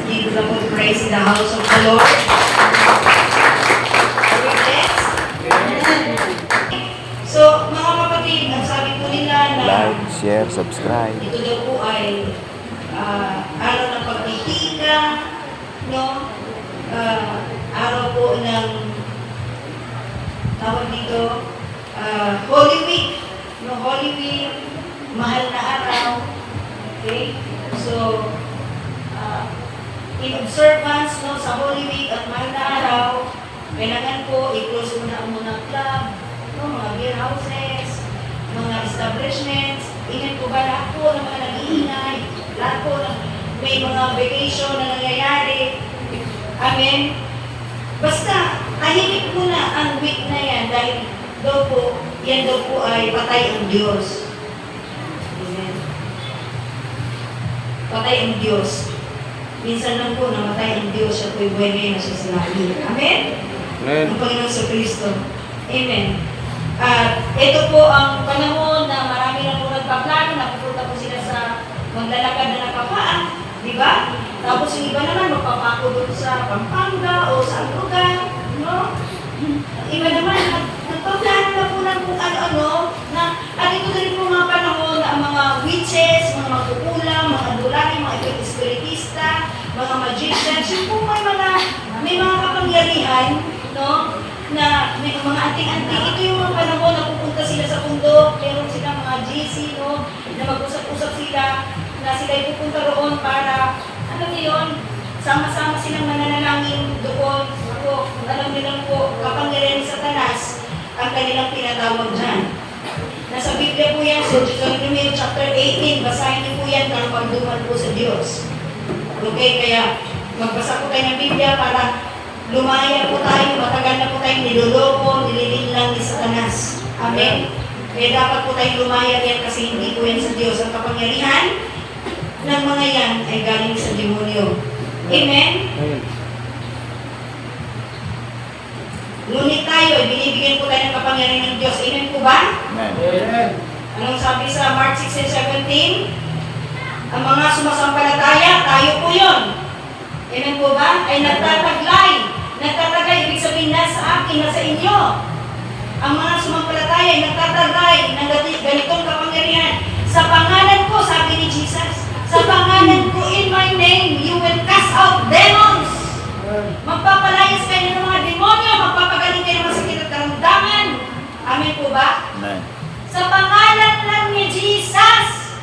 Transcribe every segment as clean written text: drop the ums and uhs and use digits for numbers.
Give the good praise in the house of the Lord. Are we blessed? So, mga kapatid, ang sabi po nila na Like, share, subscribe. ito daw po ay araw ng pagtitika, no? Araw po ng tawag dito, Holy Week. No, Holy Week, mahal na araw. Okay? So, in observance no, sa Holy Week at mahal na araw, kailangan po i-close muna ang mga club, no, mga beer houses, mga establishments. Inan po ba lahat po ng mga nag-iingay, lahat po ng may mga vacation na nangyayari. Amen? Basta, tahimik muna ang week na yan dahil yan daw po ay patay ang Diyos. Amen? Patay ang Diyos. Minsan lang po namatay ang Diyos, siya po'y buhay na siya sa langit. Amen? Amen. Ang Panginoon sa Kristo. Amen. At ito po ang panahon na marami na po nagpaplano, napupunta po sila sa maglalakad na nakapaan. Di ba? Tapos yung iba naman magpapako doon sa Pampanga o sa lugar. No? Iba naman, nagpaplano na po ng kung ano-ano. At ito na rin po mga panahon na ang mga witches, mga magkukulang, mga dulani, mga espiritista, mga magicians, yung po may mga kapangyarihan, no? Na may mga anting-anting. Ito yung mga panahon na pupunta sila sa bundok, meron silang mga GC, no? Na mag-usap-usap sila, na sila'y pupunta roon para, alam niyo yun, sama-sama silang mananalangin doon. Ako, alam niyo lang po, kapangyarihan ni Satanas, ang kanilang pinatawag dyan. Nasa Biblia po yan, so Deuteronomy chapter 18, basahin niyo po yan, karapagduman po sa Diyos. Okay, kaya magbasa po tayo ng Biblia para lumaya po tayo, matagal na po tayong niloloko, nililinlang ni Satanas. Amen? Kaya dapat po tayong lumaya yan kasi hindi po yan sa Diyos. Ang kapangyarihan ng mga yan ay galing sa demonyo. Amen? Ngunit tayo, binibigyan po tayo ng kapangyarihan ng Diyos. Amen po ba? Amen. Anong sabi sa Mark 16:17? Ang mga sumasampalataya, tayo po yun. Amen po ba? Ay nagtataglay. Nagtataglay, ibig sabihin nasa akin, nasa inyo. Ang mga sumampalataya ay nagtataglay ng ganitong kapangyarihan. Sa pangalan ko, sabi ni Jesus, sa pangalan ko, in my name, you will cast out demons. Magpapalayas kayo ng mga demonyo, magpapagaling kayo ng mga sakit at karamdaman. Amen po ba? Amen. Sa pangalan lang ni Jesus.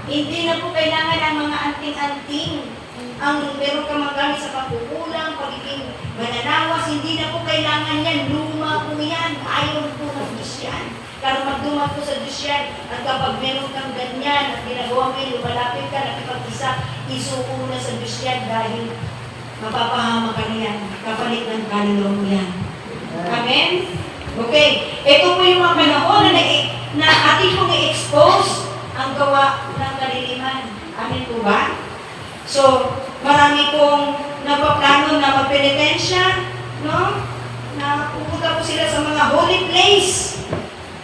Hindi na po kailangan ang mga anting-anting. Ang meron ka magamit sa pagkukulang, pagiging mananawas, hindi na po kailangan yan. Luma po yan. Ayaw po ng Diyos yan. Kaya magdumat po sa Diyos yan. At kapag meron kang ganyan at ginagawa mo yun, lumalapit ka, nakipag-isa, isuko na sa Diyos yan dahil mapapahama ka na yan. Kapalit ng kaluluwa mo yan. Amen? Okay. Ito po yung mga panahon na ating pong i-expose ang gawa ng kaliliman. Amen po ba? So, marami pong napaplano na magpenitensya, no? Na pupunta po sila sa mga holy place.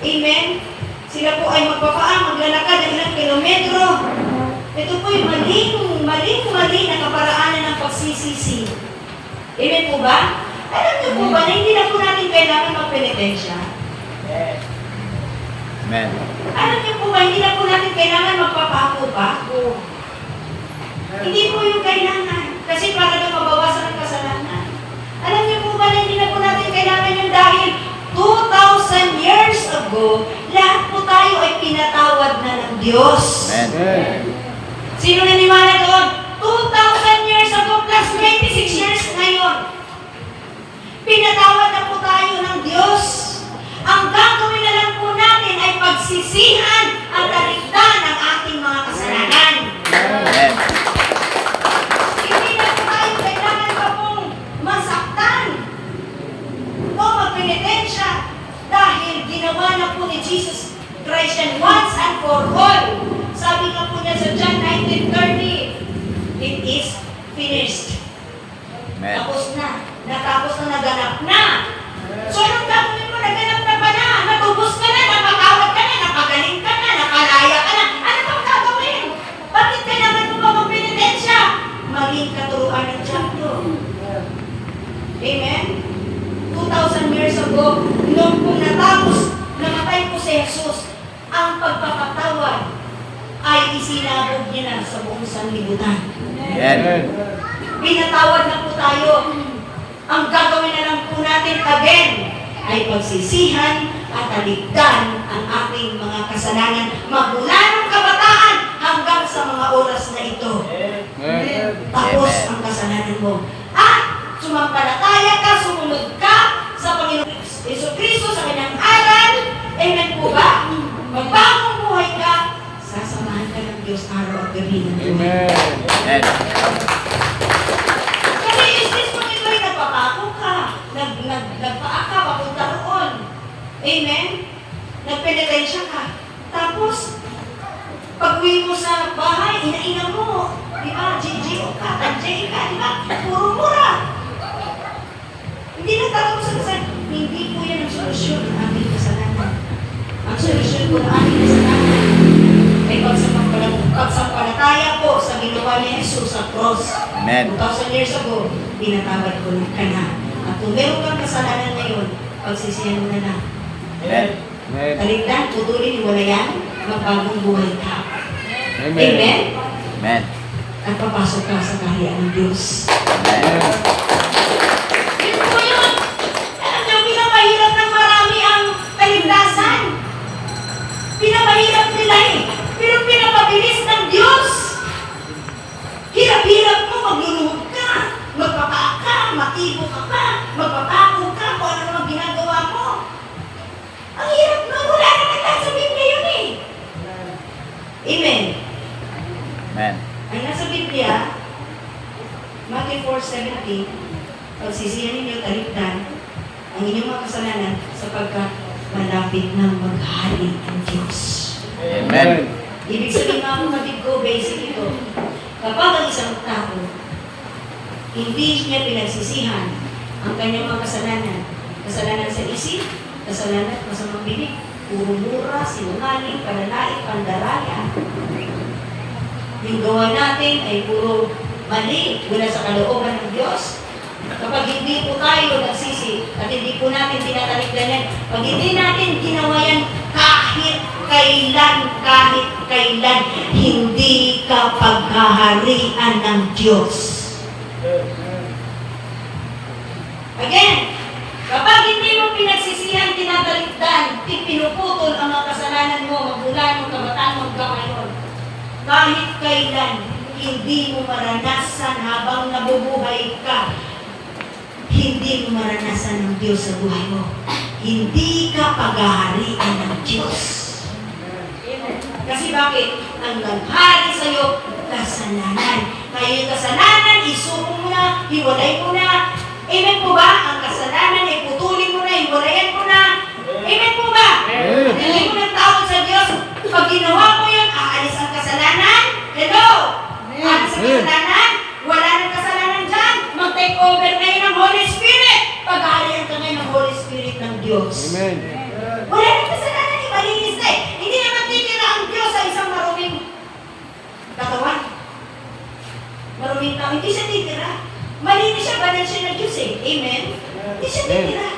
Amen? Sila po ay magpapaan, maglalakad ng ilang kilometro. Ito po yung maling na kaparaanan ng pagsisisi. Amen po ba? Alam niyo po ba na hindi na po natin kailangan magpenitensya? Amen. Alam niyo po ba, hindi na po natin kailangan magpapako-pako. Hindi po yung kailangan. Kasi para na mabawasan ang kasalanan. Alam niyo po ba na hindi na po natin kailangan yung dahil 2,000 years ago, lahat po tayo ay pinatawad na ng Diyos. Amen. Sino naniwala doon? 2,000 years ago plus 26 years ngayon. Pinatawad na po tayo ng Diyos. Ang gagawin na lang po natin ay pagsisihan at talikdan ng ating mga kasalanan. Amen. Hindi na po tayo kailangan pa pong masaktan o magpenitensya dahil ginawa na po ni Jesus Christ yan once and for all. Sabi nga po niya sa John 19:30, it is finished. Amen. Tapos na. Natapos na, naganap na. So, anong gagawin mo? Naganap na ba na? Natubos ka na, napakawat ka na, napagaling ka na, nakalaya ka na. Ano pang gagawin? Bakit kailangan mo ba magpenitensya? Maling katulad isinabog niya na sa buong sanlibutan. Amen. Pinatawad na po tayo. Ang gagawin na lang po natin again ay pagsisihan at taligdan ang ating mga kasalanan magmula ng kabataan hanggang sa mga oras na ito. Tapos Amen. ang kasalanan mo. At sumampalataya ka, sumunod ka sa Panginoon Jesucristo sa kanyang aral. Amen po ba? Magbagong buhay ka, sasamahan ka ng Diyos araw at gabi ng buhay. Amen. Kasi is this kung ito'y nagpapako ka, nagpaa ka, papunta roon. Amen? Nagpenitensya ka. Tapos, pag-uwi mo sa bahay, ina-ina mo. Di ba? GGO ka, tanjay ka, di ba? Puro mura. Hindi nagtatapos sa kasalanan. Hindi po yan ang solusyon ng ating kasalanan. Ang solusyon po ng ating kasalanan ay pagsampalataya po sa ginawa ni Jesus sa cross. Amen. 2,000 years ago, pinatawad ko na ka na. At kung meron kang kasalanan ngayon, pagsisihan mo na lang. Amen. Taligdan, putulin, hiwalayan, magbagong buhay ka. Amen. Amen? Amen. At papasok ka sa kaharian ng Diyos. Amen. Yun po yun. Alam niyo, pinamahirap ng marami ang kaligtasan. Pinamahirap nila eh. Pero pinapabilis ng Diyos. Hirap-hirap mo, magluluhod ka, magpapaa ka, matibo ka pa, magpapako ka, kung ano naman ginagawa mo. Ang hirap na, wala naman lahat sa Biblia yun eh. Amen. Amen. Ang nasa Biblia, Matthew 4:17, pagsisihan ninyo taligdan ang inyong mga kasalanan sapagkat malapit na maghari ang Diyos. Amen. Ibig sabihin mga kapatid ko, basic ito. Kapag ang isang tao, hindi niya pinagsisihan ang kanyang mga kasalanan sa isip, kasalanan at masamang bibig, puro mura, sinungaling, panlalait, pandaraya, yung gawa natin ay puro mali, wala sa kalooban ng Diyos. Kapag hindi po tayo nagsisi at hindi po natin tinataligdan yan, pag hindi natin ginawa yan kahit kailan, hindi ka paghaharian ng Diyos. Again, kapag hindi mo pinagsisihan, tinataligdan, pinuputol ang mga kasalanan mo, magmula ng kabataan mo hanggang ngayon, kahit kailan, hindi mo maranasan habang nabubuhay ka, hindi mo maranasan ng Diyos sa buhay mo. Hindi ka paghaharian ng Diyos. Kasi bakit? Ang naghari sa'yo, kasalanan. Kaya yung kasalanan, isuko mo na, hiwalay mo na. Amen po ba? Ang kasalanan ay putulin mo na, hiwalayan mo na. Amen po ba? Hindi mo ng tawag sa Diyos. Pag ginawa mo yun, aalis ang kasalanan. Hello? Aalis ang kasalanan? Wala nang kasalanan dyan. Mag-take over ngayon ng Holy Spirit. Pag-aalihan ka ngayon ng Holy Spirit ng Diyos. Amen. Wala nang kasalanan, malinis na eh. Hindi naman titira ang Diyos sa isang maruming katawan. Maruming tao. Hindi siya titira. Malinis siya, banal siya ng Diyos eh. Amen? Hindi siya titira.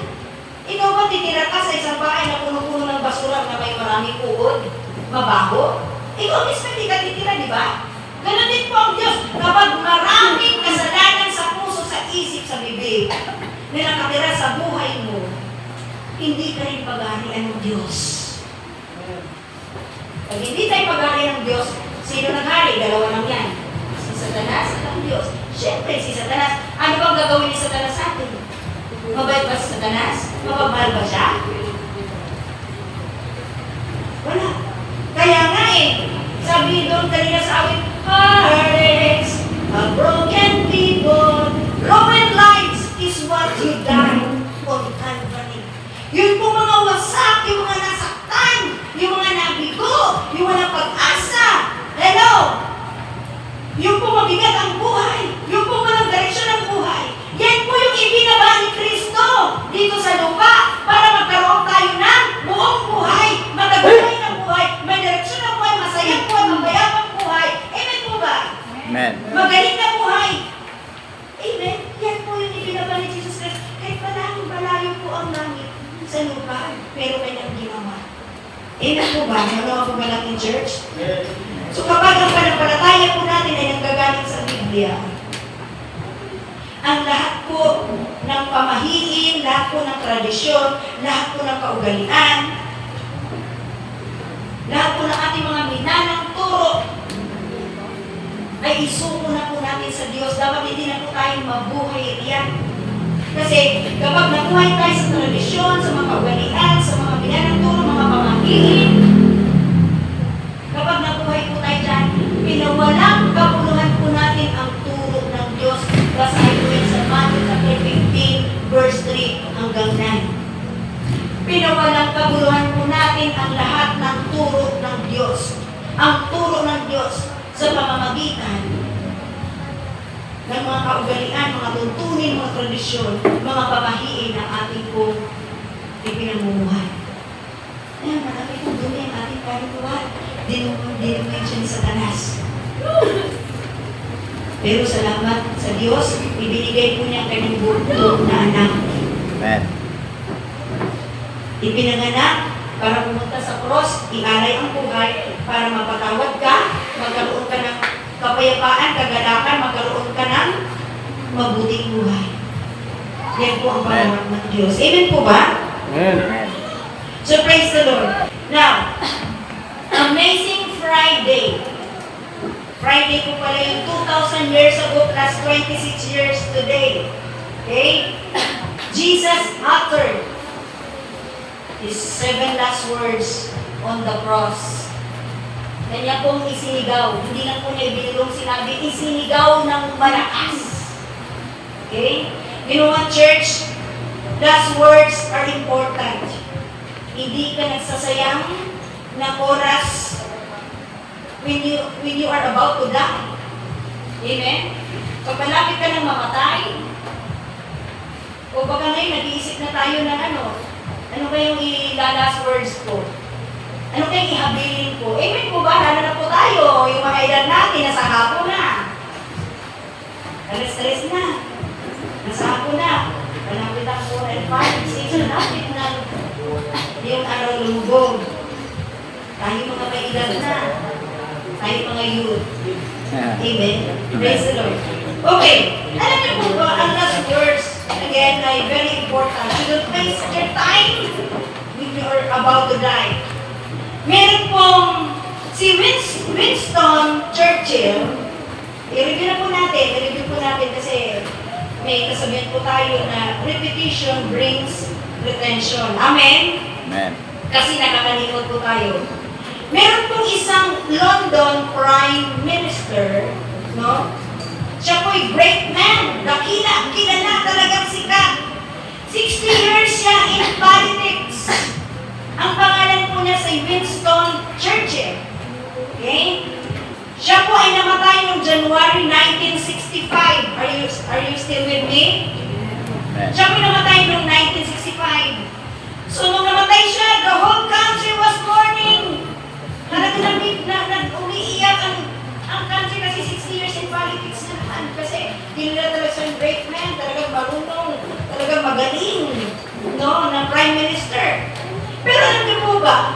Ikaw ba titira ka sa isang bahay na puno-puno ng basura na may maraming uod? Mabaho? Ikaw mismo hindi ka titira, di ba? Ganon din po ang Diyos. Kapag maraming kasalanan sa puso, sa isip, sa bibig, na nakatira sa buhay mo, hindi ka rin paghaharian ng Diyos. Pag hindi tayo paghaharian ng Diyos, sino naghari? Dalawa lang yan. Si Satanas at ang Diyos. Siyempre, si Satanas, ano bang gagawin ni Satanas sa atin? Mabait ba si Satanas? Mapagmahal ba siya? Wala. Kaya nga eh, sabi doon kanina sa awit, heartaches, a broken people, broken lives is what you died on Calvary. Yun po mga wasak, yung mga nasaktan, yung mga nabigo, yung mga pag-asa. Hello? Yung po mabigat ang buhay, yung po walang direksyon ng buhay. Yan po yung ibinaba ni Kristo dito sa lupa para magkaroon tayo ng buong buhay, matagumpay na buhay, may direksyon na buhay, masayang buhay, mabayabang buhay. Amen po ba? Amen. Magaling na buhay. Amen. Yan po yung ibinaba ni Jesus Christ. Kahit malayo po ang langit sa lupa, pero kanyang ginawa. Amen po ba? Nagawa po ba natin church? So kapag ang panampalataya po natin ay nanggagaling sa Biblia, ang lahat po ng pamahiin, lahat po ng tradisyon, lahat po ng kaugalian, lahat po ng ating mga minanang turo, ay isuko na po natin sa Diyos. Dapat hindi na po tayo mabuhay riyan. Kasi kapag nabuhay tayo sa tradisyon, sa mga kaugalian, sa mga minanang turo, mga pamahiin, kapag nabuhay po tayo dyan, pinawalang kabuluhan po natin ang turo ng Diyos. Basahin po yan sa Matthew chapter 15, verse 3 hanggang 9. Pinawalang kabuluhan po natin ang lahat ng turo ng Diyos. Ang turo ng Diyos sa pamamagitan ng mga kaugalian, mga tuntunin, mga tradisyon, mga pamahiin ng ating pong ipinamumuhay. Ayan, marami pong dumi ang ating kaluluwa. Dinumin siya ni Satanas. Pero salamat sa Diyos, ibinigay po niya ang kanyang buto na anak. Amen. Ipinanganak para pumunta sa cross, ialay ang buhay para mapatawad ka, magkaroon ka ng kapayapaan, kagalakan, magkaroon ka ng mabuting buhay. Yan po ang pangarap ng Diyos. Amen po ba? Amen. So praise the Lord. Now, Amazing Friday. Friday po pala yung 2,000 years ago plus 26 years today. Okay? Jesus uttered his 7 last words on the cross. Kanya pong isinigaw. Hindi lang po niya ibinulong sinabi, isinigaw ng malakas. Okay? You know what, church? Last words are important. Hindi ka nagsasayang ng oras when you are about to die. Amen? Pag malapit ka ng mamatay, o baka ngayon nag-iisip na tayo ng ano ba yung last words ko? Ano kayong ihabilin ko? Amen po ba? Lalo na po tayo. Yung mga edad natin, nasa hapon na. Alas-alas na. Nasa hapon na. Malapit ang 4 and 5, 6, malapit na. Yung araw lumubog. Tayo mga may edad na. Tayo mga youth. Amen? Praise the Lord. Okay. Alam niyo po ba, ang last words, again, ay very important. You don't waste your time when you are about to die. Meron pong si Winston Churchill, i-review na po natin kasi may kasabihan po tayo na repetition brings retention. Amen? Amen. Kasi nakakalimot po tayo. Meron pong isang London Prime Minister, no? Siya po'y great man, kilala talagang sikat. 60 years siya in politics. Ang pangalan po niya si Winston Churchill. Okay? Siya po ay namatay noong January 1965. Are you still with me? Amen. Siya po ay namatay noong 1965. So nung namatay siya, the whole country was mourning. Talagang umiiyak ang country kasi 60 years in politics na naman. Kasi dinila talaga siyang great man, talagang marunong, talagang magaling, no, na Prime Minister. Pero alam niyo po ba,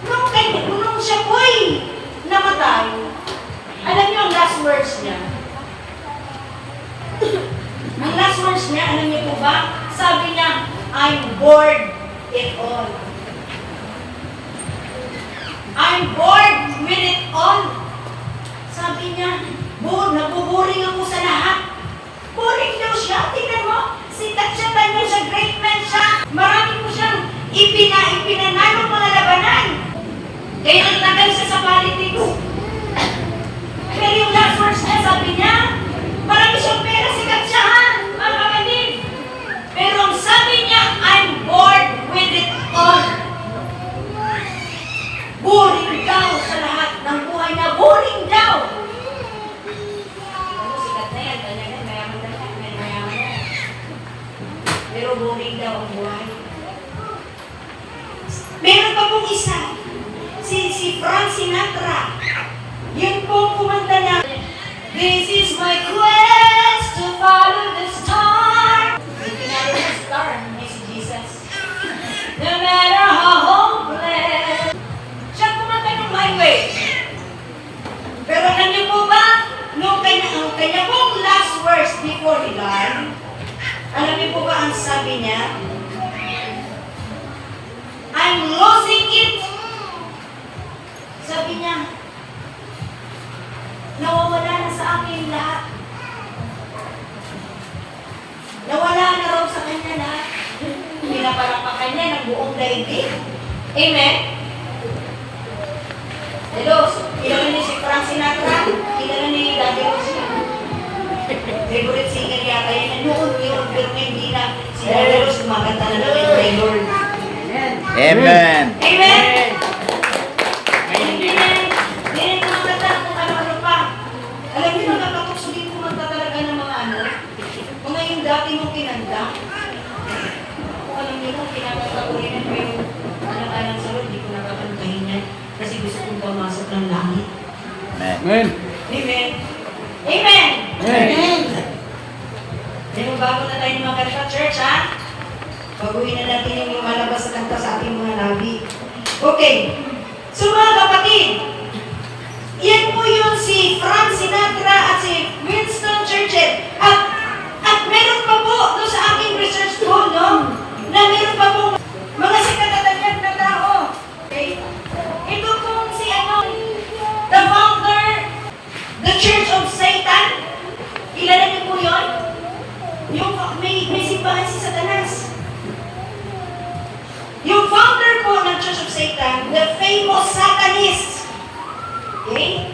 nung siya po'y namatay, alam niyo ang last words niya? Ang last words niya, alam niyo po ba? Sabi niya, I'm bored it all. I'm bored with it all. Sabi niya, nabuboring ako sa lahat. Boring daw siya. Tingnan mo, sikat siya, tanyo siya, great man siya. Marami po siyang ipinanalo mga labanan. Kaya ang tagal siya sa politics. Pero yung last words niya, sabi niya, marami siyang pera, sikat siya, ha? Mga kapatid. Pero ang sabi niya, I'm bored with it all. Boring daw sa lahat ng buhay na. Boring daw. Ano, sikat na yan. Talaga, mayaman na yan. Mayaman na yan. Pero boring daw ang buhay. Meron pa pong isa. Si Frank Sinatra. Yun pong kumanta na, this is my quest to follow the star. Yung pinali na star, may si Jesus. No matter how hopeless. Siya kumanta ng My Way. kanya pong last words before he died, alam niyo po ba ang sabi niya? I'm losing it. Sabi niya, nawawala na sa akin lahat. Nawala na raw sa kanya lahat. Pinapalapakan niya ng buong daigdig. Amen? Hello, kilala niyo si Frank Sinatra? Kilala niyo Daddy Rose? Favorite singer yata yan. Noon yun, pero hindi na. Si Daddy Rose kumakanta na ng Taylor. Amen. Amen! Amen! Hindi na kumakanta kung ano-ano pa. Alam niyo, nakakapos din kumanta talaga ng mga ano, mga yung dati mong kinanta. Kung alam niyo, kinakanta ko rin yan, pero alang-alang sa Lord, di ko nakakantahin yan. Kasi gusto kong pumasok ng langit. Amen. Amen! Amen! Amen. Pero bago na tayo ng mga kanta, church, ha? Baguhin na natin yung lumalabas sa kanta sa ating mga labi. Okay. So mga kapatid, yan po yung si Frank Sinatra at si Winston Churchill. At meron pa po doon sa aking research po, no? Na meron pa po mga sikatatagyan na tao. Okay? Ito pong si the founder, the Church of Satan. Kilala niyo po yun? Yung may simbahan si Satanas. Yung founder po ng Church of Satan, the famous Satanist. Okay?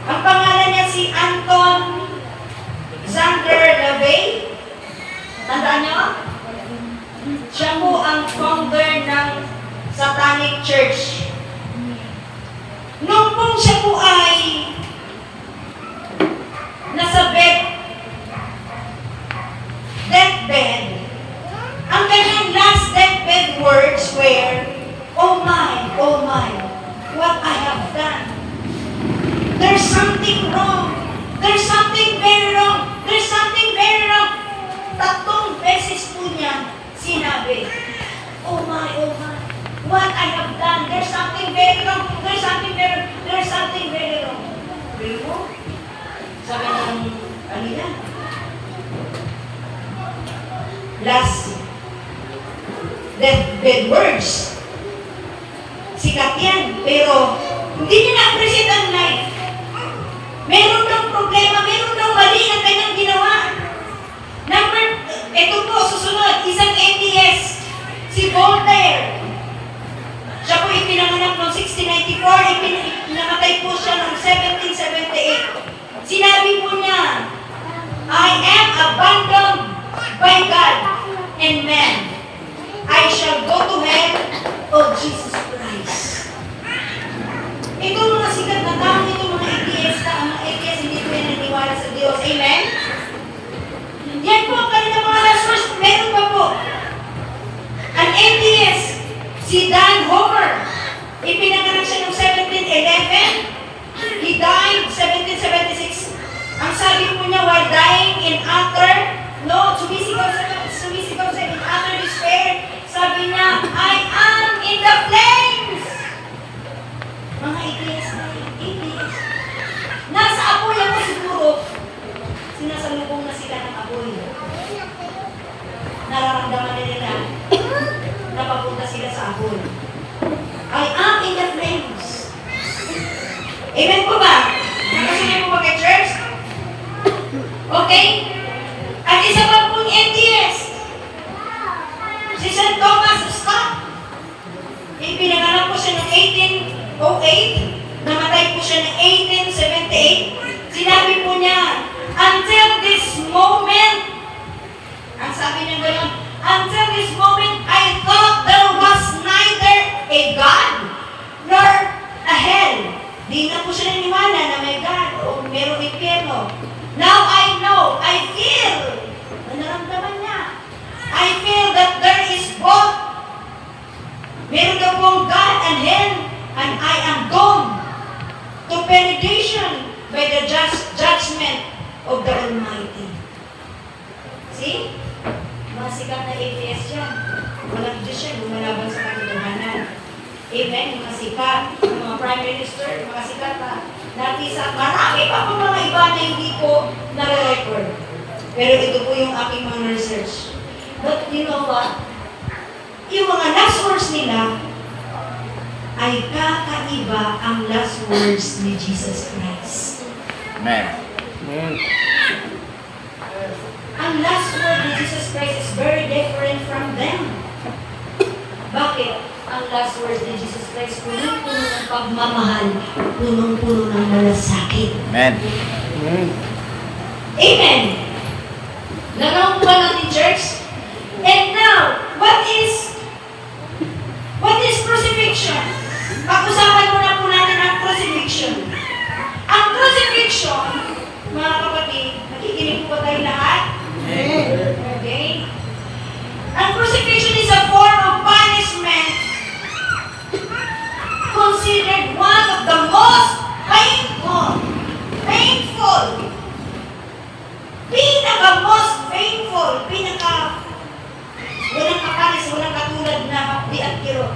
Ang pangalan niya si Anton Xander LaVey. Tandaan niyo? Siya po ang founder ng Satanic Church. Nung pong siya po ay nasa deathbed, ang kanyang last deathbed words were, oh my, what I have done. There's something wrong. There's something very wrong. There's something very wrong. Tatlong beses po niya sinabi, oh my, what I have done. There's something very wrong. There's something very wrong. Pero mo, sabi ng, ano yan? Last deathbed words. Sikat yan, pero hindi niya na-appreciate ang life. Meron ng problema, meron ng mali ang kanyang ginawa. Ito po, susunod, isang atheist, si Voltaire. Siya po ipinanganak noong 1694, namatay po siya noong 1778. Sinabi po niya, I am abandoned by God and man. I shall go to hell of Jesus Christ. Ito mga sikat na tao, ito mga atheist, ang mga atheist hindi po yan naniniwala sa Diyos. Amen? Yan po ang kanilang mga last words. Meron pa po. An atheist, si Dan Homer. Ipinanganak siya noong 1711. He died 1776. Ang sabi po niya, while dying in utter, sumisigaw siya in utter despair. Sabi niya, I am in the flames! Mga atheist na yun, atheist. Nasa apoy ako siguro. Sinasalubong na sila ng apoy. Nararamdaman nila na papunta sila sa apoy. I am in the flames. Amen po ba? Nakasunod po ba kay church? Okay? At isa pa pong atheist. Si St. Thomas Scott. Ipinanganak po siya noong 1808. Namatay po siya noong 1878. Sinabi po niya, until this moment, ang sabi niya gano'n, until this moment, I thought there was neither a God nor a hell. Di na po siya naniwala na may God o merong impyerno. Now I know, I feel, naramdaman niya, I feel that there is both. Meron daw pong God and hell, and I am doomed to perdition by the just judgment of the Almighty. See? Mga sikat na atheist yan. Walang Diyos yan, lumalaban sa katotohanan. Amen? Mga sikat, mga prime minister, mga sikat na Natisa, marami pa pong mga iba na hindi po nare-record. Pero ito po yung aking mga research. But you know what? Yung mga last words nila ay kakaiba ang last words ni Jesus Christ. Amen. Ang last word ni Jesus Christ is very different from them. Bakit? Ang last words ni Jesus Christ, punong-puno ng pagmamahal, punong-puno ng malasakit. Amen. Amen! Nagawa po ba natin, church? And now, what is crucifixion? Pag-usapan muna po natin ang crucifixion. Ang crucifixion, mga kapatid, nakikinig po ba tayo lahat? Okay? Ang crucifixion is a form of punishment considered one of the most painful, most painful, walang kapares, walang katulad na hapdi at kirot,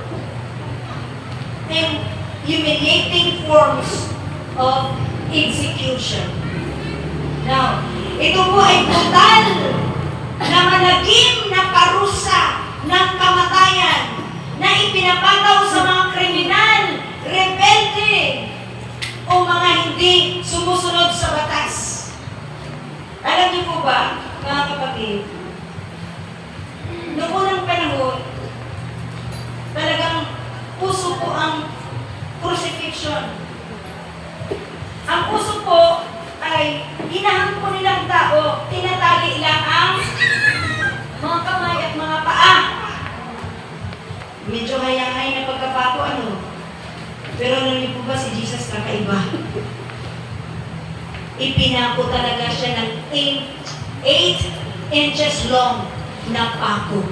and humiliating forms of execution. Now, ito po ay total na malagim na parusa ng kamatayan na ipinapataw sa mga kriminal, rebelde, o mga hindi sumusunod sa batas. Alam niyo po ba, mga kapatid, noong unang panahon, talagang puso po ang crucifixion. Ang puso po ay hinahampo nilang tao, tinatali lang ang mga kamay at mga paa. Medyo hayangay na pagkapato, ano? Pero narinig po ba si Jesus kakaiba? Ipinako talaga siya ng 8 inches long na pako.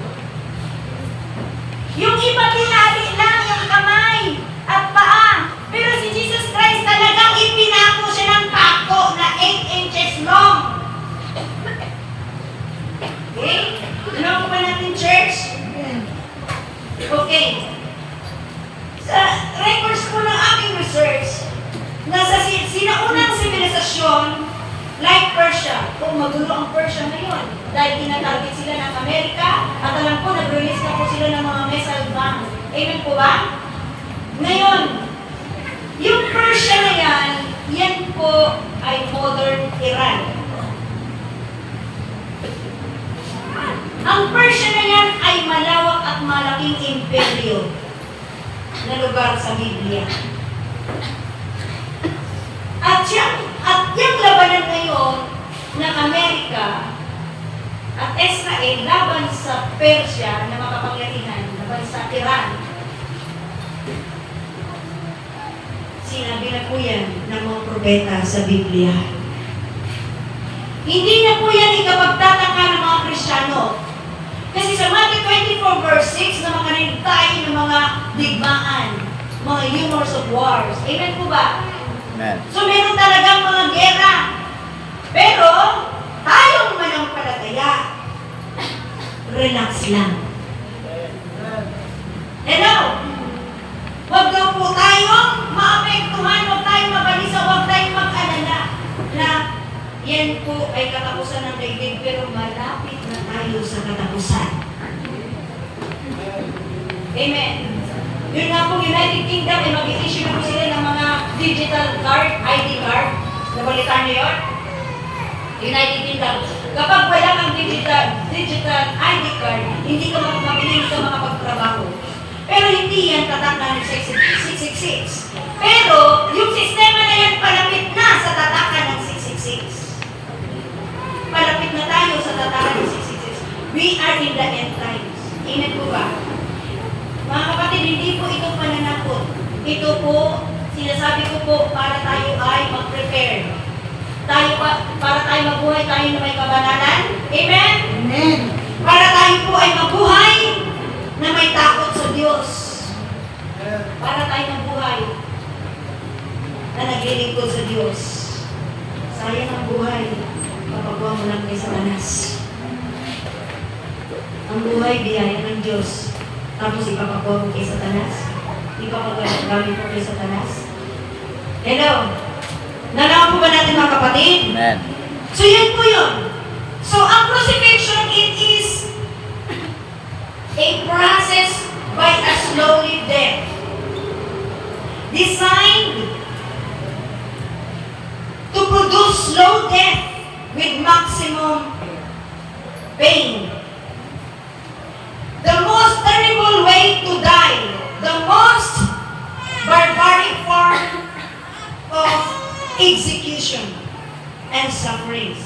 Yung iba tinali lang yung kamay at paa. Pero si Jesus Christ talagang ipinako siya ng pako na 8 inches long. Okay? Ano ba natin, church? Okay. Sa records ko ng aking research, nasa sinaunang sibilisasyon, like Persia, kung magulo ang Persia ngayon, dahil tinatarget sila ng Amerika, at alam ko, nag-release na po sila ng mga missile bomb. Amen po ba? Ngayon, yung Persia na yan po ay modern Iran. Ang Persia na yan ay malawak at malaking imperyo na lugar sa Biblia. At yung labanan ngayon ng Amerika at Israel laban sa Persia na makapangyarihan, laban sa Iran, sinabi na po yan ng mga propeta sa Biblia. Hindi na po yan ikapagtataka ng mga Kristiyano. Kasi sa Matthew 24 verse 6 na makarinig tayo ng mga digmaan, mga rumors of wars. Amen po ba? Amen. So meron talagang mga gera. Pero, tayong manampalataya, relax lang. Hello? Huwag daw po tayong maapektuhan, huwag tayong mabalisa, huwag tayong mag-alala na yan po ay katapusan ng daigdig, pero malapit na tayo sa katapusan. Amen. Yun nga po, United Kingdom, ay mag-i-issue na po sila ng mga digital card, ID card. Nabalitaan niyo yun? United Kingdom. Kapag wala kang digital ID card, hindi ka mapapili ka makapagtrabaho. Pero hindi yan tatak na ng 666. Pero, yung sistema na yan palapit na sa tatakan ng 666. Palapit na tayo sa tatakan ng 666. We are in the end times. Amen po ba? Mga kapatid, hindi po ito pananakot. Ito po, sinasabi ko po, para tayo ay mag-prepare. Para tayo mabuhay tayo na may kabanalan. Amen? Amen. Para tayo po ay mabuhay na may takot sa Diyos. Para tayo mabuhay na naglilingkod sa Diyos. Sayang ang buhay kapag mo lang kay Satanas. Ang buhay, biyaya ng Diyos. Tapos ipapakuha mo kay Satanas. Ipapagamit mo kay Satanas. Hello? Nalaman po ba natin mga kapatid? Amen. So yun po yun. So ang crucifixion, it is a process by a slowly death. Designed to produce slow death with maximum pain. The most terrible way to die, the most barbaric form of execution and sufferings.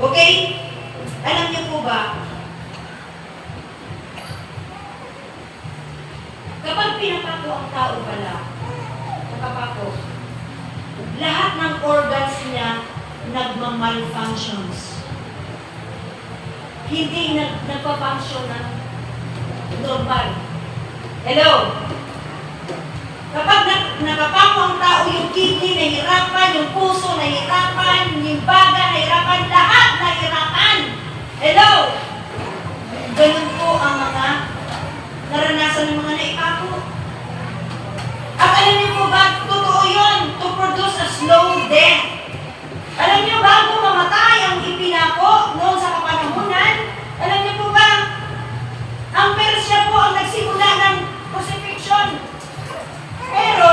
Okay? Alam niyo po ba, kapag pinapako ang tao pala, nakapako, lahat ng organs niya nagmamalfunctions. Hindi nagpa-function ng normal. Hello? Kapag nakapako ang tao, yung kidney nahirapan, yung puso nahirapan, yung baga nahirapan, lahat nahirapan. Hello? Ganun po ang mga naranasan ng mga naipako. At alam niyo po ba, totoo yun, to produce a slow death. Alam niyo, bago mamatay ang ipinako noon sa kapanahunan, alam niyo po ba, ang Persya po ang nagsimula ng crucifixion. Pero,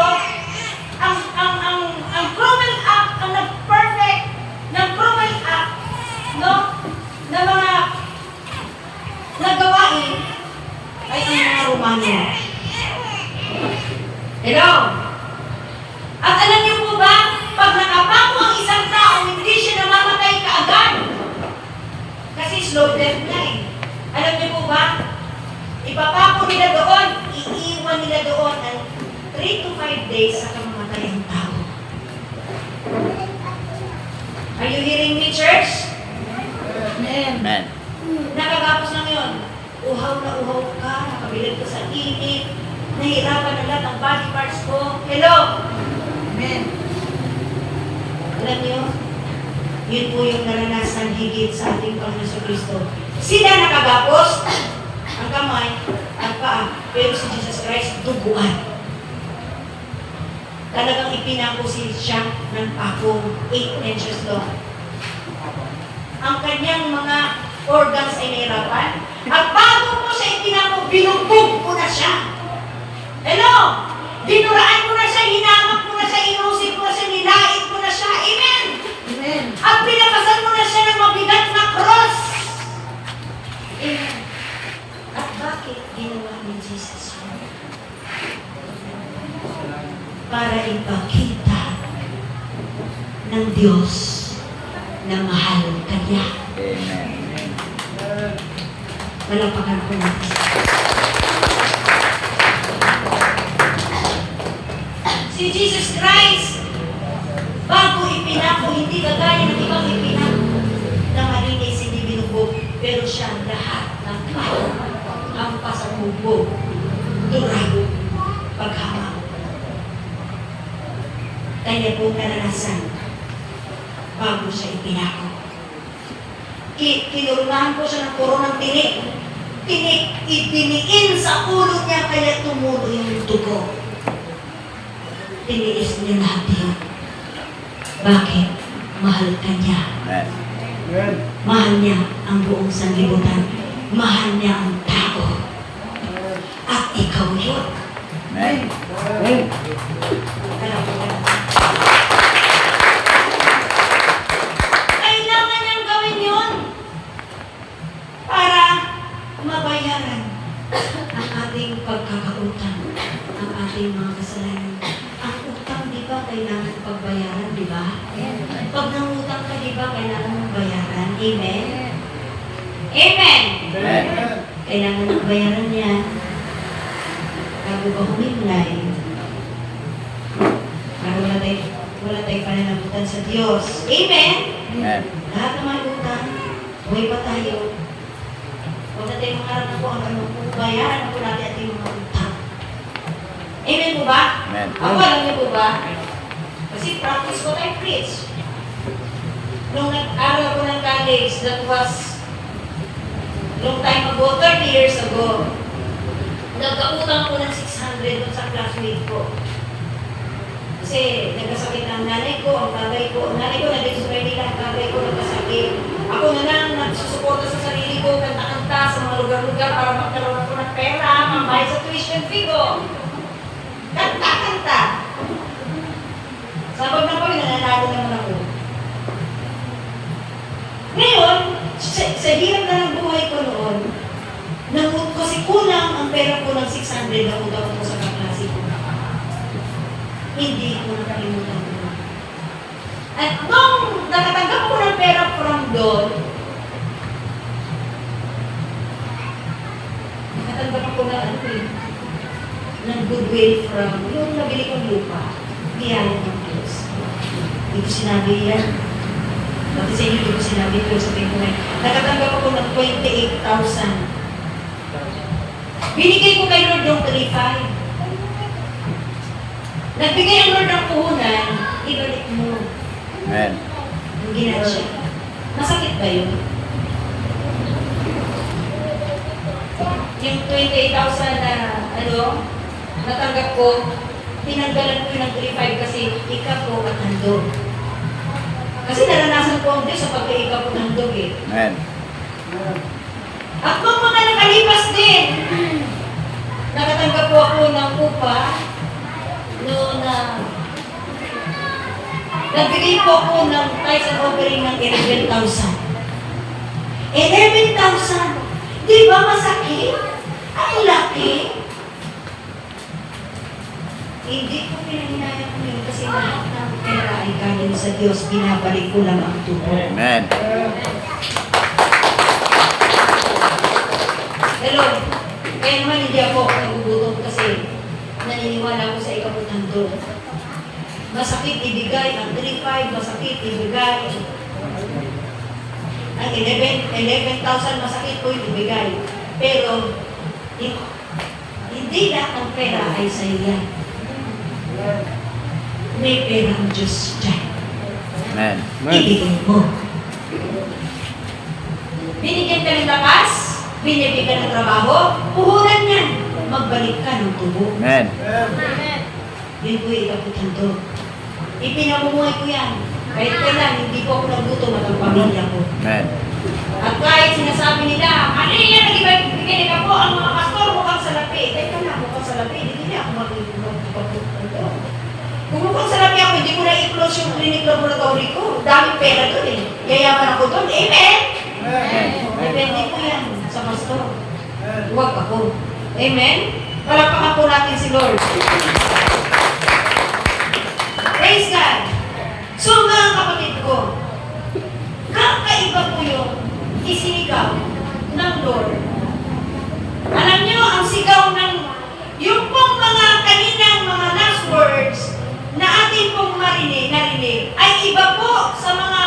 ang cruel act, ang nag-perfect ng cruel act, no, na mga nagawain, ay ang mga Romano. Hello? At alam niyo po ba, pag nakapako ang isang tao, hindi siya namamatay kaagad. Kasi slow death na eh. Alam niyo po ba, ipapako nila doon, iiwan nila doon ng 3 to 5 days sa kamamatay ang tao. Are you hearing me, church? Amen. Nakagapos lang yun. Uhaw na uhaw ka, nakabilad ka sa init, nahirapan na lahat ang body parts ko. Hello? Amen. Alam niyo, yun po yung naranasan higit sa ating Panginoon sa Kristo. Sila nakagapos, ang kamay, ang paa, pero si Jesus Christ, duguan. Talagang ipinako siya ng pakong 8 inches long. Ang kanyang mga organs ay nahirapan. At bago po siya ipinako, binugbog ko na siya. Hello? Dinuraan ko na siya, hinamak ko na siya, inusip ko na siya, nilait ko na siya. Amen? Amen. At pinakasan mo na siya ng mabigat na cross. Amen. At bakit ginawa ni Jesus yun? Para ipakita ng Diyos na mahal kanya. Amen. Malapakan ko natin. Si Jesus Christ, bago ipinako, hindi kagaya ng ibang ipinako na malinis, hindi binubog, pero siya lahat ng tao, ang pasabubog, durag, paghamang. Kanya po naranasan bago siya ipinako. Kinurmahan po siya ng koronang tinik. Itiniin sa ulo niya, kaya tumulo yung dugo. Tiniis niya lahat yun. Bakit? Mahal ka niya. Amen. Mahal niya ang buong sanlibutan. Mahal niya ang tao. At ikaw yun. Amen. Kailangan niyang gawin yun para mabayaran ang ating pagkakautang, ang ating mga kasalanan. Ang utang, di ba, kailangan pagbayaran, di ba? Pag nangutang ka, di ba, kailangan mong bayaran. Amen? Amen! Amen. Kailangan ng bayaran niya. Bago ka humimlay, para wala tayong pananagutan sa Diyos. Amen? Amen. Lahat ng mga utang, buhay pa tayo. Huwag na tayong mangarap na po ang ano po, bayaran na po natin ating mga utang. Amen po ba? Amen. Ako, alam niyo po ba? Kasi practice what I preach. Nung nag-aral ko ng college, that was long time ago, 30 years ago, nagkautang ko ng 600 dun sa classmate ko. Kasi nagkasakit ang nanay ko, ang tatay ko. Ang nanay ko nandito sa Maynila, ang tatay ko nagkasakit. Ako na lang nagsusuporta sa sarili ko, kanta-kanta sa mga lugar-lugar para magkaroon ako ng pera, mambayad sa tuition fee ko. Kanta-kanta. Sabag na pag nananalo naman ako. Ngayon, sa hirap na ng buhay ko noon, kasi kulang ang pera ko ng 600 na utang ko sa kaklase ko. Hindi ko nakalimutan ko. At nung nakatanggap ko ng pera from doon, nakatanggap ako ng ng goodwill from yung nabili kong lupa. Biyaya ng Diyos. Hindi ko sinabi yan. Pati sa inyo, hindi ko sinabi ito sa tingin ko. Nakatanggap ako ng 28,000. Binigay ko kay Lord yung 3,500. Nagbigay ang Lord ng puhunan, ibalik mo. Amen. Yung ginansya. Masakit ba yun? Yung 28,000 na, natanggap ko, tinanggalan ko yun ng 3,500 kasi ikapo at handog. Kasi naranasan ko ang Diyos sa pagka-ikapo at handog eh. Amen. At nung mga nakalipas din, nakatanggap po ako ng upa noon na nagbigay po ako ng tithes and offering ng 11,000. 11,000! Di ba masakit? Ang laki! Hindi ko pinahinayang ko yun kasi lahat ng pera ay galing sa Diyos, binabalik ko lang ang tubo. Amen. Hello, kaya naman hindi ako nagugutom kasi naniniwala ko sa ikabutan doon. Masakit ibigay ang 3,500, masakit ibigay. Ang 11,000 masakit ko ibigay. Pero, hindi lahat ng pera ay sa iyo. May pera ang Diyos dyan. Amen. Ibigay mo. Binigyan ka ng lakas, binibigyan ka ng trabaho, puhunan yan. Magbalik ka ng tubo. Amen. Yun po yung ikabutan doon. Ipinamumuhay ko yan. Kahit kailan, hindi po ako nagutom at ang pamilya ko. Amen. At kahit sinasabi nila, ano yan, nag-ibigay ka po, ang mga pastor mukhang salapi. Teka na, mukhang salapi, hindi niya ako magpaputan doon. Kung mukhang salapi ako, hindi ko na i-close yung clinic laboratory ko. Daming pera doon eh. Yayaman ako doon. Amen? Depende po yan sa pastor. Huwag ako. Amen? Palakpakan po natin si Lord. Praise God! So mga kapatid ko, kakaiba po yung isinigaw ng Lord. Alam niyo, ang sigaw ng yung pong mga kaninang mga last words na atin pong narinig ay iba po sa mga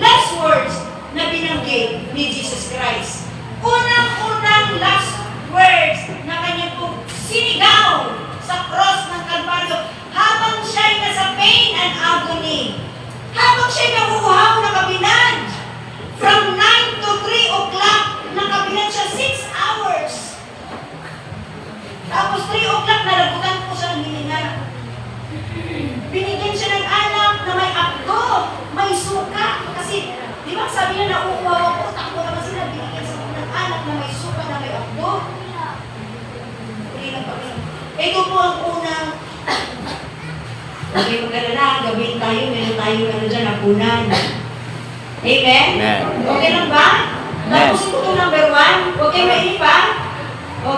last words na binanggit ni Jesus Christ. Unang-unang last words na kanya pong sinigaw sa cross ng Kalbaryo habang siya'y nasa pain and agony. Habang siya'y nakukuhaw na kabinan. From 9 to 3 o'clock, nakabinan siya 6 hours. Tapos 3 o'clock, nalabutan po siya ng hininga. Binigyan siya ng anak na may apdo, may suka. Kasi, di ba sabi niya, nauuwaw ako, takbo naman sila, binigyan siya ng anak na may suka na may apdo. Ito po ang unang okay, mag-alala, gawin tayo, meron tayo dyan, hapunan. Amen? Amen. Okay lang ba? Amen. Tapusin ko ito number 1. Okay, may pa?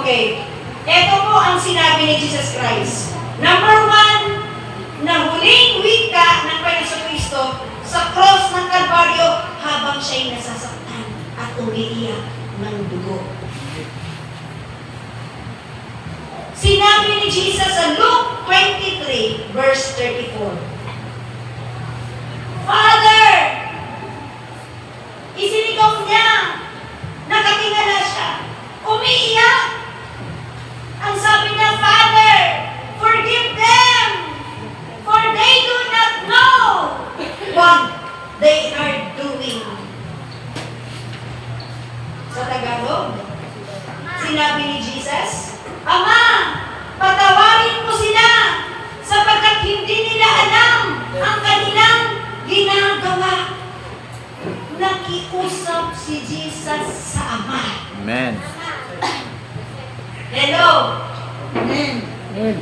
Okay. Ito po ang sinabi ni Jesus Christ. Number 1, na huling wika ng Panginoon Kristo sa cross ng Kalbaryo habang siya'y nasasaktan at umiiyak ng dugo. Sinabi ni Jesus sa Luke 23, verse 34. Father! Isinigaw niya. Nakatingala siya. Umiiyak. Ang sabi niya, Father, forgive them, for they do not know what they are doing. Sa Tagalog, sinabi ni Jesus, Ama, patawarin mo sila sapagkat hindi nila nakiusap si Jesus sa Ama. Amen. Hello? Amen.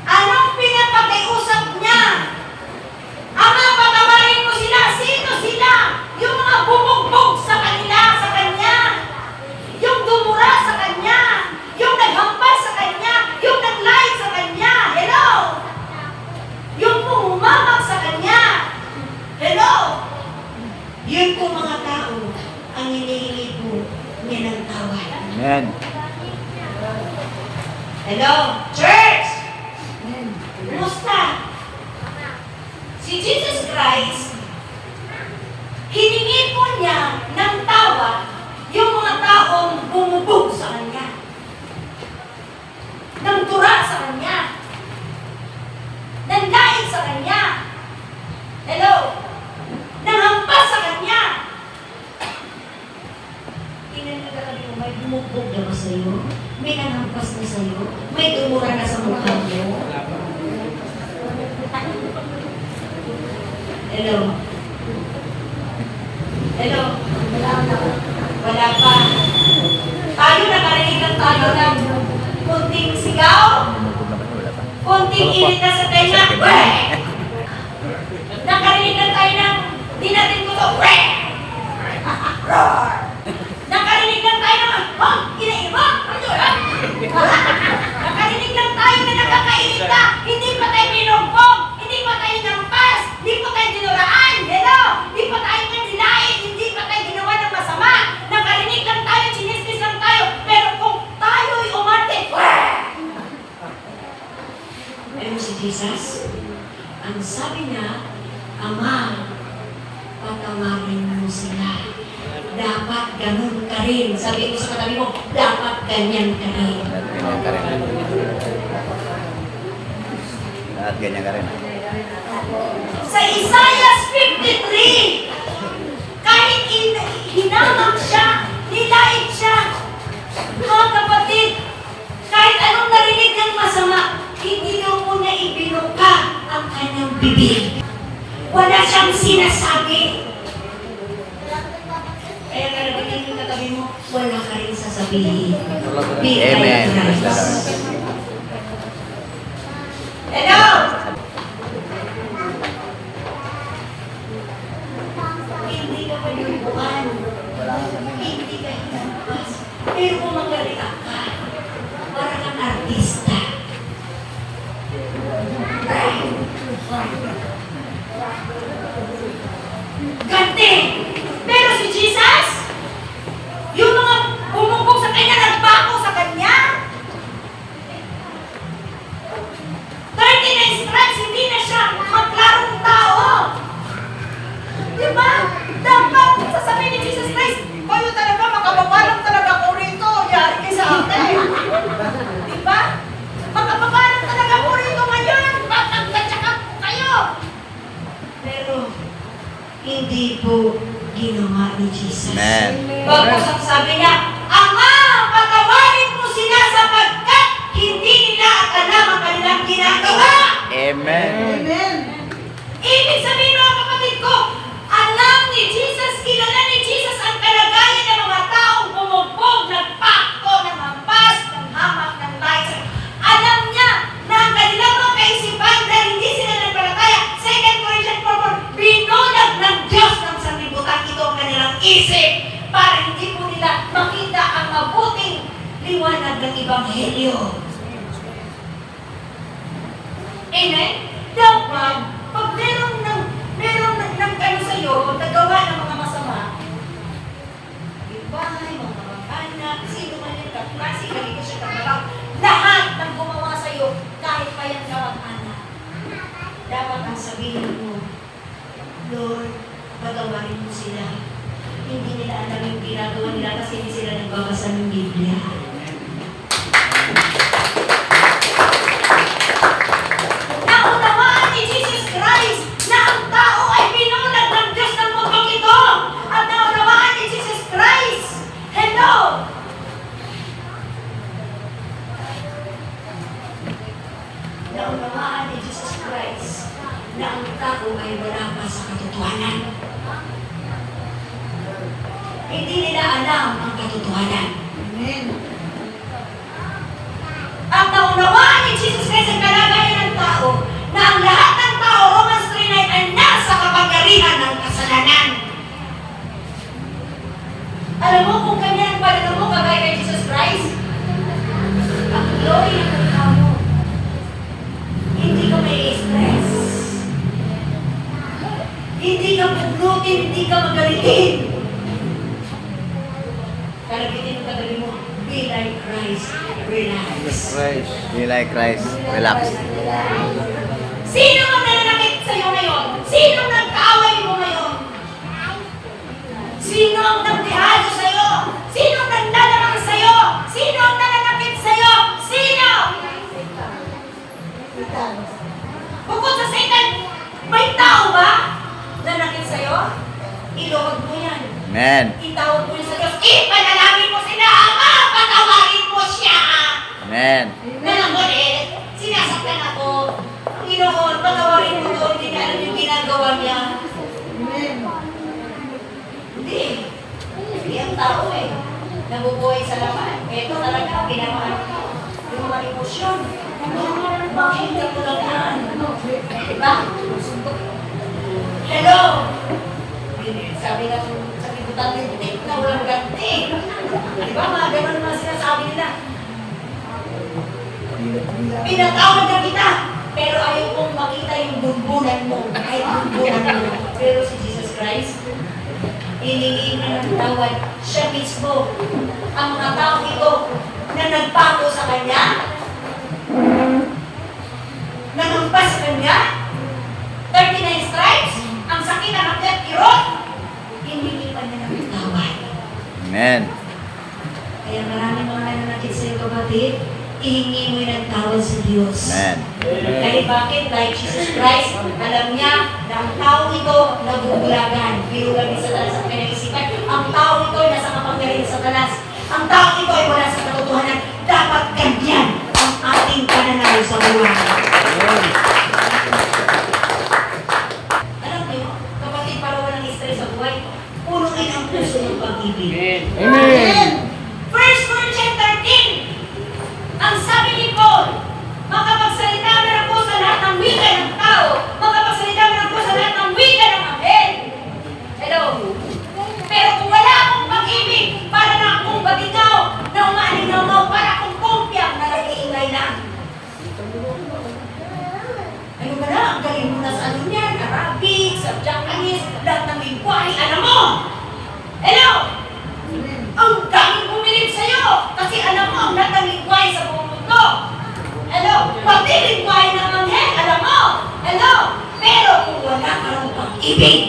Anong pinapakiusap niya? Ama, patawarin mo sila. Sino sila? Yung mga bumugbog sa kanila, sa Kanya. Yung dumura sa Kanya. Yung naghampas sa Kanya. Yung naglayad sa Kanya. Hello? Yung pumumamag sa Kanya. Hello? Yun po mga tao ang hinihingi po niya ng tawad. Amen. Hello? Church! Kumusta? Si Jesus Christ, hiningi po niya ng tawad yung mga taong bumubog sa Kanya. Nang tura sa Kanya. Nang laig sa Kanya. Hello? Nang hampas sa Kanya. Tingnan mo katabi mo, may bumubog na ba sa'yo? May nanghampas na sa'yo? May tumura na sa mukha mo? Hello? Hello? Wala pa. Tayo nakarinig lang tayo ng kunting sigaw, Bumubog na ba? Wala pa. kunting init na sa tenga. Weh! Nakarinig lang tayo ng di natin ko to. Weh! Roar! Nakarinig lang tayo ng inaiba! Nakarinig lang tayo na nakakainit ka. Hindi pa tayo binugbog. Hindi pa tayo nampas. Hindi pa tayo dinuraan. Hello? Hindi pa tayo kandilain. Hindi pa tayo ginawa ng masama. Nakarinig lang tayo, chinistis lang tayo. Pero kung tayo'y umarte, pero si Jesus, ang sabi niya, Ama, patawarin mo sila. Dapat ganun ka rin. Sabi ko sa katabi mo, dapat ganyan ka rin. Lahat ganyan ka rin. Lahat ganyan ka rin. Sa Isaiah 53, kahit hinamang siya, nilait siya, mga kapatid, kahit anong narinig ng masama, hindi daw muna ibinuka ang kanyang bibig. Wala siyang sinasabi. Kaya kalabatin yung katabi mo, wala ka rin sasabihin. Be Amen. like Praise the Christ. Lord. Hello? Hindi ka panubukan. Hindi ka hinampas. Pero kung magalitak ka, para kang artista. Ganti! Pero si Jesus, yung mga bumubog sa kanya, nagbako sa kanya. 39 stripes, hindi na siya maglarong tao. Diba? Dapat sasabihin ni Jesus Christ, kayo talaga, makababalang talaga ko rito. Yari kayo sa akin. Diba? Makababalang talaga ko rito ngayon. Patagtatsakan ko kayo. Pero, hindi po ginawa ni Jesus. Amen. Bagkus ang sabi niya, Ama, patawarin mo sila sapagkat hindi nila alam ang kanilang ginagawa. Amen. Amen. Ibig sabihin mga kapatid ko, alam ni Jesus, kilala ni Jesus ang kalagayan ng mga taong bumubog, nagpakto, nanghampas, nanghamak, nanglayas. Alam niya na ang kanilang mga kaisipan dahil hindi sila nagpalataya. 2 Corinthians 4, binulag ng Diyos ng sanlibutan ito ang kanilang isip para hindi po nila makita ang mabuting liwanag ng Ebanghelyo. Amen? Dapat, pag meron ng ano sa'yo, nagawa ng mga masama, yung bahay, mga kamag-anak, sino man yung kaklase, ganito siya kakalaw, lahat ng gumawa sa'yo, kahit pa yung kamag-anak, dapat ang sabihin mo, Lord, patawarin mo sila. Hindi nila alam yung ginagawa nila kasi hindi sila nagbabasa ng Biblia. Naunawaan ni Jesus Christ na ang tao ay binulag ng Diyos ng mundong ito. At naunawaan ni Jesus Christ. Hello! Naunawaan ni Jesus Christ na ang tao ay wala pa sa katotohanan. Hindi nila alam ang katotohanan. Amen. Ang naunawaan ni Jesus Christ ang kalagayan ng tao na ang lahat ng tao, Romans 3:9, ay nasa kapangyarihan ng kasalanan. Alam mo kung kanya ang pananaw mo kagaya kay Jesus Christ? Ang glory ng mukha mo. Hindi ka may stress. Hindi ka puglutin, hindi ka magalitin. Kalagitin mo kagabi mo, be like Christ, relax. Be like Christ. Relax. Sino ang nananakit sa'yo ngayon? Sino ang nagkaaway mo ngayon? Sino ang nagtihado sa'yo? Sino ang naglalamang sa'yo? Sino ang nananakit sa'yo? Sino? Bukod sa Satan, may tao ba nanakit sa'yo? Iluwag mo yan. Amen. Itawag mo yun sa Diyos. Ipanalangin mo sila, Ama! Patawarin mo siya! Amen. Nalang sinasaktan ako. Panginoon, patawarin mo to. Hindi niya alam yung ginagawa niya. Amen. Hindi. Hindi ang tao eh. Nabubuhay sa laman. Ito talaga, pinamahal ko. Yung mga emosyon. Makita ko lang yan. Diba? Hello! Sabi na sa kibutan ng butik na walang ganti. Diba? Mga ganun naman sinasabi nila. Pinatawad na kita, pero ayaw kong makita yung bumbunan mo, kahit bumbunan mo. Pero si Jesus Christ, hiningi na ng tawad siya mismo. Ang mga tao ito na nagpako sa Kanya, nanumpas sa Kanya, 39 stripes, ang sakit ng hanggat kirot, hiningi pa niya ng tawad. Amen. Kaya maraming mga nananakit sa'yo, kapatid, ihingi mo ng tawad sa Diyos. Amen. Dahil bakit? Like Jesus Christ, alam niya na ang tao ito nabubulagan. Birugan ni Satanas ang pinag-isipan. Ang tao ito ay nasa kapangyarihan sa Satanas. Ang tao ito ay wala sa katotohanan. Dapat ganyan ang ating pananaw sa buhay. Alam niyo, kapatid, para walang stress sa buhay, punuin ang puso ng pag-ibig. Amen. 1 Corinthians 13, ang sabi ni Paul, makapagsalita man ako sa lahat ng wika ng tao, makapagsalita man ako sa lahat ng wika ng anghel. Hello? Pero kung wala akong pag-ibig, para na akong batigaw na umaalingaw para akong kumpyang na nag-iingay lang. Ano ba na? Ang galing mo na sa ano yan? Arabic, sa Japanese, lahat ng lingwahe. Alam mo? Hello? Ang daming bumilit sa'yo kasi alam mo ang lahat ng lingwahe sa buong mundo. Hello? Pati lingwahe ng anghel, alam mo? Hello? Pero kung wala ka ng pag-ibig,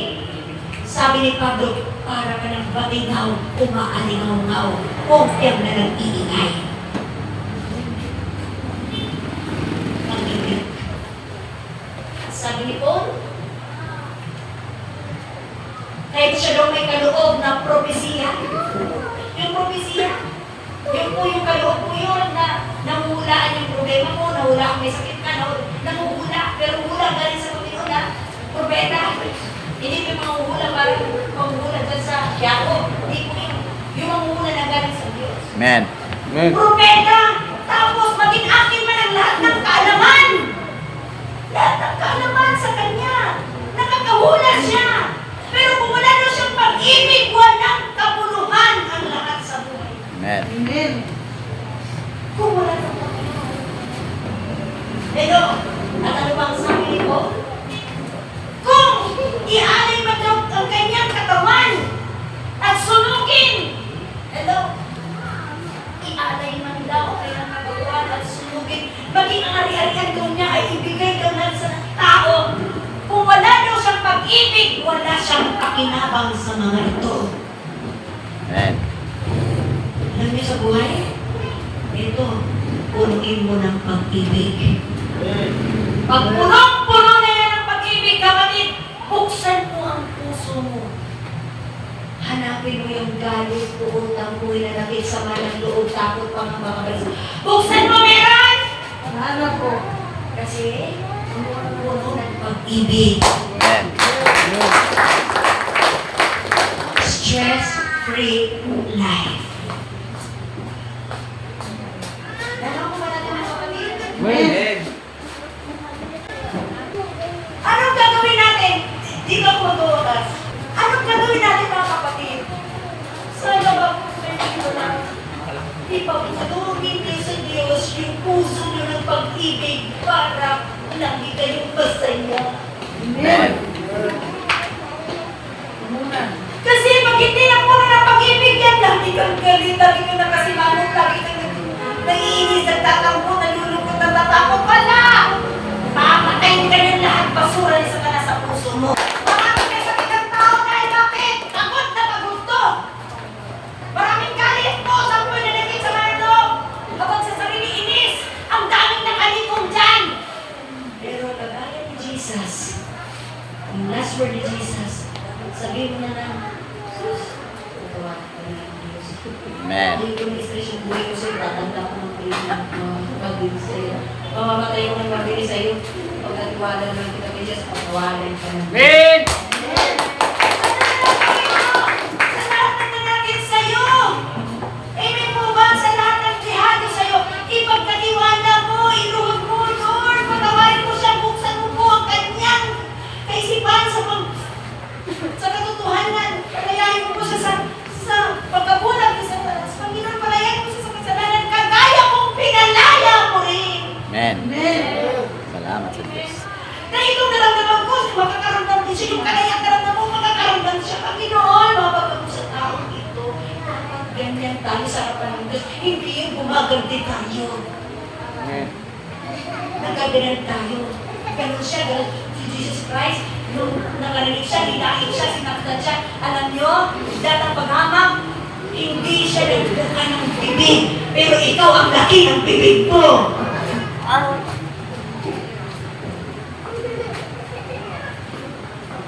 sabi ni Pablo, para ka ng batigaw, umaalingaw-ngaw, kumpyang na nag-iingay. Pag-ibig. Sabi ni Paul, kahit siya daw may kaloob na propesiya. Yung propesiya, yun po yung kaloob mo yun na nahuhulaan yung problema mo, nahuhulaan may sakit ka, nahuhula, pero hula galing sa Panginoon na propeta. Hindi po yung mga huhula parang mahuhula dyan sa Yakob. Hindi po yung mahuhula na galing sa Diyos. Amen. Amen. Propeta! Tapos maging akin man ang lahat ng kaalaman. Lahat ng kaalaman sa Kanya. Nakakahula siya. Pero kung wala na siyang pag-ibig, walang kabuluhan ang lahat sa buhay. Amen. Amen. Kung wala ng Panginoon. Pero, at ano bang sabi ni Paul? Kung ialay man daw ang kanyang katawan at sunugin, hello, ialay man daw ang kanyang katawan at sunugin, maging ang ari-arian daw niya ay ibigay daw na sa tao. Kung wala daw siyang pag-ibig, wala siyang pakinabang sa mga ito. Amen. Alam niyo sa buhay, ito, punuin mo ng pag-ibig. Pag punong-puno na yan ng pag-ibig, kapatid, buksan mo ang puso mo. Hanapin mo yung galit, puot, tampuin na nakit, sama ng loob, takot, pangangabagalis. Buksan mo meron! Ano po? Kasi, puno ng pag-ibig. Amen. Stress, free life. Dalawa ko ba natin mga kapatid? Amen. Anong gagawin natin? Dito ako magbukas. Anong gagawin natin mga kapatid? Sana ba ko lang ipagpatuloy niyo sa Diyos yung puso niyo ng pag-ibig para lagi kayong masaya. Amen. Kasi pag hindi na puro ng pag-ibig yan, lagi kang galit, lagi kang nakasimangot, lagi kang naiinis, nagtatampo, nalulungkot, natatakot pala. Papatayin ka ng lahat, basura na ka na sa puso mo. Marami kayo sa kitang tao dahil bakit? Pagod na pagod to. Maraming galit po, sampoy na naging sa mga loob. Kapag sa sarili inis, ang daming nakalikom dyan. Pero kagaya ni Jesus, ang last word ni Jesus, sabihin mo na lang, sus, nagawa ka na ng Diyos. Amen. Hindi ko na-stress yung buhay ko sa'yo, tatanda ko ng pag-ibig sa'yo. Mamamatay ko ng mabili sa'yo. Pagkatiwala naman kita kay Diyos, pagkawalan ka na. Amen. Sa lahat ng nanakit sa'yo! Amen mo ba? Sa lahat ng tihado sa'yo, ipagkatiwala mo, iluhod mo, Lord, patawarin mo siya, buksan mo po ang kanyang kaisipan sa katotohanan. Palayain mo po siya sa pagkabulag sa Panginoon, palayain mo siya sa kasalanan, kagaya kong pinalaya mo rin. Amen. Amen. Salamat sa Diyos. Na itong naramdaman ko, makakaramdam din siya, yung kalayak naramdaman mo, makakaramdam siya. Panginoon, mabagay mo sa taong ito. Ganyan tayo sa harapan ng Diyos. Hindi yung gumaganti tayo. Amen. Nagkaganan tayo. Ganun siya, ganun. Si Jesus Christ, nung nakarinig siya, nilait siya, sinaktan siya. Alam nyo, dahil ang paghamang, hindi siya nagbuka ng bibig. Pero ikaw ang laki ng bibig mo.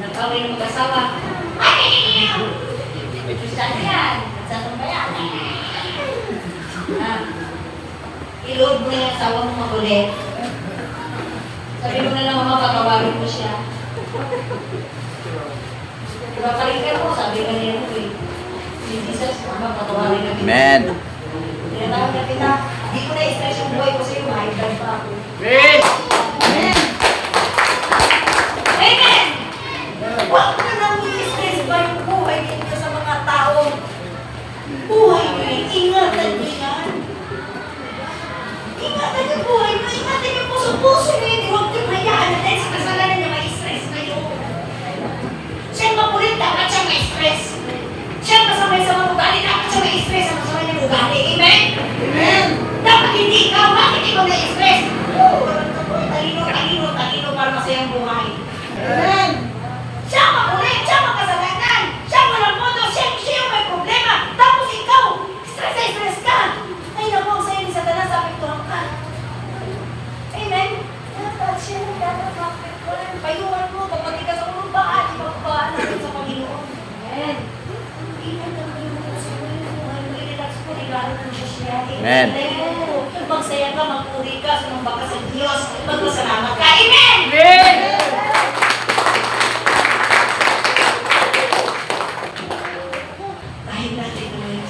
Nag-away ng mag-asawa. May Kristiyano yan. Sa tumbayan. Ilood mo na yung asawa mo makulit. Sabi mo na lang, mama, patawarin mo siya. Diba kalingan mo, sabi ka niya mo eh. Si Jesus, mama, patawarin na kita. Amen. Tinatawag na kita. Di ko na-stress yung buhay ko sa'yo, high blood pa ako. Amen. Amen. Amen! Huwag na nang i-stress ba yung buhay ninyo sa mga taong buhay nyo eh. Ingatan nyo yan. Ingatan yung buhay nyo. Ingatan yung puso-puso nyo yun. Huwag nyo hayaan na dahil sa kasalanan nyo ma-stress kayo. Siyang mapulit, dapat siyang ma-stress. Siyang masamay sa mga ugali, dapat siyang ma-stress sa masamay ng ugali. Amen? Amen. Dapat hindi ikaw. Bakit ikaw na-stress? Talino para masayang buhay. Amen. Siya makulit, siya makasalanan, siya walang modo, siya yung may problema. Tapos ikaw, stress ka. Ay naku, ang sayo ni Satanas, apektuhan ka. Amen? Dapat siya dapat mapektuhan. Payuhan mo, kapag ka sa ulong baan, ipagpaan natin sa Panginoon. Amen. Amen. Relax po, regalo ng Diyos niya. Amen. Magsaya ka, magpuri ka, sumamba ka sa Diyos, magpasalamat ka. Amen! Amen. Dahil natin naman